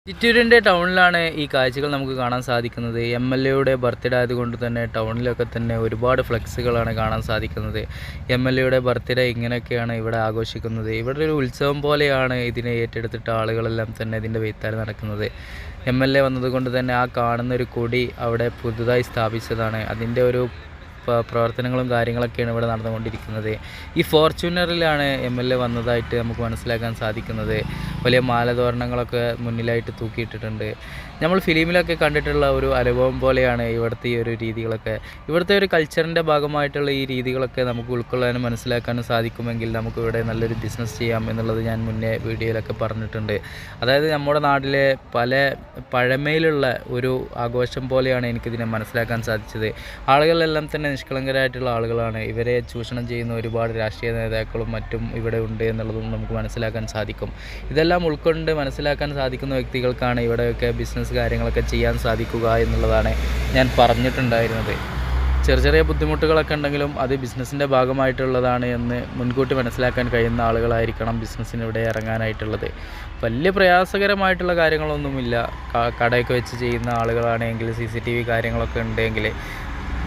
ചിറ്റൂരിൻ്റെ ടൗണിലാണ് ഈ കാഴ്ചകൾ നമുക്ക് കാണാൻ സാധിക്കുന്നത്. എം.എൽ.എയുടെ ബർത്ത്ഡേ ആയതുകൊണ്ട് തന്നെ ടൗണിലൊക്കെ തന്നെ ഒരുപാട് ഫ്ലെക്സുകളാണ് കാണാൻ സാധിക്കുന്നത്. എം.എൽ.എയുടെ ബർത്ത്ഡേ ഇങ്ങനെയൊക്കെയാണ് ഇവിടെ ആഘോഷിക്കുന്നത്. ഇവിടെ ഒരു ഉത്സവം പോലെയാണ് ഇതിനെ ഏറ്റെടുത്തിട്ട് ആളുകളെല്ലാം തന്നെ ഇതിൻ്റെ വെയ്ത്താല് നടക്കുന്നത്. എം.എൽ.എ വന്നതുകൊണ്ട് തന്നെ ആ കാണുന്നൊരു കൊടി അവിടെ പുതുതായി സ്ഥാപിച്ചതാണ്. അതിൻ്റെ ഒരു പ്രവർത്തനങ്ങളും കാര്യങ്ങളൊക്കെയാണ് ഇവിടെ നടന്നുകൊണ്ടിരിക്കുന്നത്. ഈ ഫോർച്യൂണറിലാണ് എം.എൽ.എ വന്നതായിട്ട് നമുക്ക് മനസ്സിലാക്കാൻ സാധിക്കുന്നത്. വലിയ മാലതോരണങ്ങളൊക്കെ മുന്നിലായിട്ട് തൂക്കിയിട്ടിട്ടുണ്ട്. നമ്മൾ ഫിലിമിലൊക്കെ കണ്ടിട്ടുള്ള ഒരു അനുഭവം പോലെയാണ് ഇവിടുത്തെ ഈ ഒരു രീതികളൊക്കെ. ഇവിടുത്തെ ഒരു കൾച്ചറിൻ്റെ ഭാഗമായിട്ടുള്ള ഈ രീതികളൊക്കെ നമുക്ക് ഉൾക്കൊള്ളാനും മനസ്സിലാക്കാനും സാധിക്കുമെങ്കിൽ നമുക്കിവിടെ നല്ലൊരു ബിസിനസ് ചെയ്യാം എന്നുള്ളത് ഞാൻ മുന്നേ വീഡിയോയിലൊക്കെ പറഞ്ഞിട്ടുണ്ട്. അതായത് നമ്മുടെ നാട്ടിലെ പല പഴമയിലുള്ള ഒരു ആഘോഷം പോലെയാണ് എനിക്കിതിനെ മനസ്സിലാക്കാൻ സാധിച്ചത്. ആളുകളെല്ലാം തന്നെ നിഷ്കളങ്കരായിട്ടുള്ള ആളുകളാണ്. ഇവരെ ചൂഷണം ചെയ്യുന്ന ഒരുപാട് രാഷ്ട്രീയ നേതാക്കളും മറ്റും ഇവിടെ ഉണ്ട് എന്നുള്ളതും നമുക്ക് മനസ്സിലാക്കാൻ സാധിക്കും. ഇതെല്ലാം ഉൾക്കൊണ്ട് മനസ്സിലാക്കാൻ സാധിക്കുന്ന വ്യക്തികൾക്കാണ് ഇവിടെയൊക്കെ ബിസിനസ് കാര്യങ്ങളൊക്കെ ചെയ്യാൻ സാധിക്കുക എന്നുള്ളതാണ് ഞാൻ പറഞ്ഞിട്ടുണ്ടായിരുന്നത്. ചെറിയ ബുദ്ധിമുട്ടുകളൊക്കെ ഉണ്ടെങ്കിലും അത് ബിസിനസ്സിൻ്റെ ഭാഗമായിട്ടുള്ളതാണ് എന്ന് മുൻകൂട്ടി മനസ്സിലാക്കാൻ കഴിയുന്ന ആളുകളായിരിക്കണം ബിസിനസ്സിന് ഇവിടെ ഇറങ്ങാനായിട്ടുള്ളത്. വലിയ പ്രയാസകരമായിട്ടുള്ള കാര്യങ്ങളൊന്നുമില്ല. കടയൊക്കെ വെച്ച് ചെയ്യുന്ന ആളുകളാണെങ്കിൽ CCTV കാര്യങ്ങളൊക്കെ ഉണ്ടെങ്കിൽ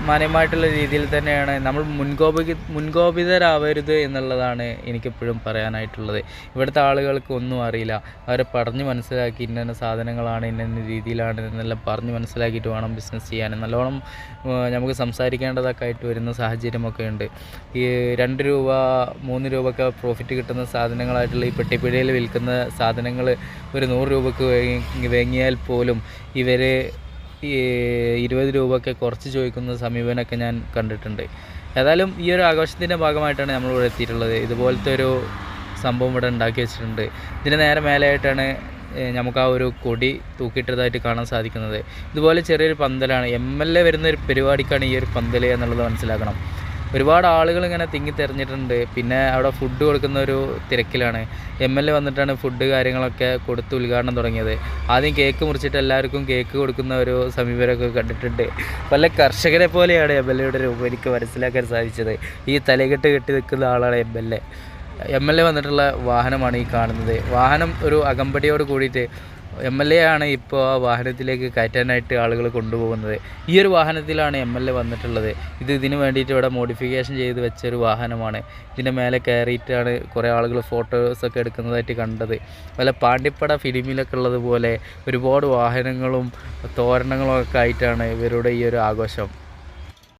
മാന്യമായിട്ടുള്ള രീതിയിൽ തന്നെയാണ്. നമ്മൾ മുൻകോപിതരാവരുത് എന്നുള്ളതാണ് എനിക്കെപ്പോഴും പറയാനായിട്ടുള്ളത്. ഇവിടുത്തെ ആളുകൾക്ക് ഒന്നും അറിയില്ല. അവരെ പറഞ്ഞ് മനസ്സിലാക്കി ഇന്ന സാധനങ്ങളാണ് ഇന്ന രീതിയിലാണ് എന്നെല്ലാം പറഞ്ഞ് മനസ്സിലാക്കിയിട്ട് വേണം ബിസിനസ് ചെയ്യാൻ. നല്ലോണം നമുക്ക് സംസാരിക്കേണ്ടതൊക്കെ ആയിട്ട് വരുന്ന സാഹചര്യമൊക്കെ ഉണ്ട്. ഈ 2 രൂപ 3 രൂപയൊക്കെ പ്രോഫിറ്റ് കിട്ടുന്ന സാധനങ്ങളായിട്ടുള്ള ഈ പെട്ടിപ്പിഴയിൽ വിൽക്കുന്ന സാധനങ്ങൾ ഒരു 100 രൂപയ്ക്ക് വാങ്ങിയാൽ പോലും ഇവർ 20 രൂപയൊക്കെ കുറച്ച് ചോദിക്കുന്ന സമീപനമൊക്കെ ഞാൻ കണ്ടിട്ടുണ്ട്. ഏതായാലും ഈ ഒരു ആഘോഷത്തിൻ്റെ ഭാഗമായിട്ടാണ് നമ്മളിവിടെ എത്തിയിട്ടുള്ളത്. ഇതുപോലത്തെ ഒരു സംഭവം ഇവിടെ ഉണ്ടാക്കി വെച്ചിട്ടുണ്ട്. ഇതിന് നേരെ മേലെയായിട്ടാണ് നമുക്ക് ആ ഒരു കൊടി തൂക്കിയിട്ടതായിട്ട് കാണാൻ സാധിക്കുന്നത്. ഇതുപോലെ ചെറിയൊരു പന്തലാണ്. MLA വരുന്ന ഒരു പരിപാടിക്കാണ് ഈ ഒരു പന്തൽ എന്നുള്ളത് മനസ്സിലാക്കണം. ഒരുപാട് ആളുകൾ ഇങ്ങനെ തിങ്ങി തെരഞ്ഞിട്ടുണ്ട്. പിന്നെ അവിടെ ഫുഡ് കൊടുക്കുന്ന ഒരു തിരക്കിലാണ്. MLA വന്നിട്ടാണ് ഫുഡ് കാര്യങ്ങളൊക്കെ കൊടുത്ത് ഉദ്ഘാടനം തുടങ്ങിയത്. ആദ്യം കേക്ക് മുറിച്ചിട്ട് എല്ലാവർക്കും കേക്ക് കൊടുക്കുന്ന ഒരു സമീപനമൊക്കെ കണ്ടിട്ടുണ്ട്. പല കർഷകരെ പോലെയാണ് MLAയുടെ രൂപം എനിക്ക് മനസ്സിലാക്കാൻ സാധിച്ചത്. ഈ തലകെട്ട് കെട്ടി നിൽക്കുന്ന ആളാണ് MLA വന്നിട്ടുള്ള വാഹനമാണ് ഈ കാണുന്നത്. വാഹനം ഒരു അകമ്പടിയോട് കൂടിയിട്ട് MLA ആണ് ഇപ്പോൾ ആ വാഹനത്തിലേക്ക് കയറ്റാനായിട്ട് ആളുകൾ കൊണ്ടുപോകുന്നത്. ഈ ഒരു വാഹനത്തിലാണ് MLA വന്നിട്ടുള്ളത്. ഇതിന് വേണ്ടിയിട്ട് ഇവിടെ മോഡിഫിക്കേഷൻ ചെയ്ത് വെച്ചൊരു വാഹനമാണ്. ഇതിൻ്റെ മേലെ കയറിയിട്ടാണ് കുറേ ആളുകൾ ഫോട്ടോസൊക്കെ എടുക്കുന്നതായിട്ട് കണ്ടത്. പല പാണ്ടിപ്പട ഫിലിമിലൊക്കെ ഉള്ളതുപോലെ ഒരുപാട് വാഹനങ്ങളും തോരണങ്ങളും ഒക്കെ ആയിട്ടാണ് ഇവരുടെ ഈ ഒരു ആഘോഷം.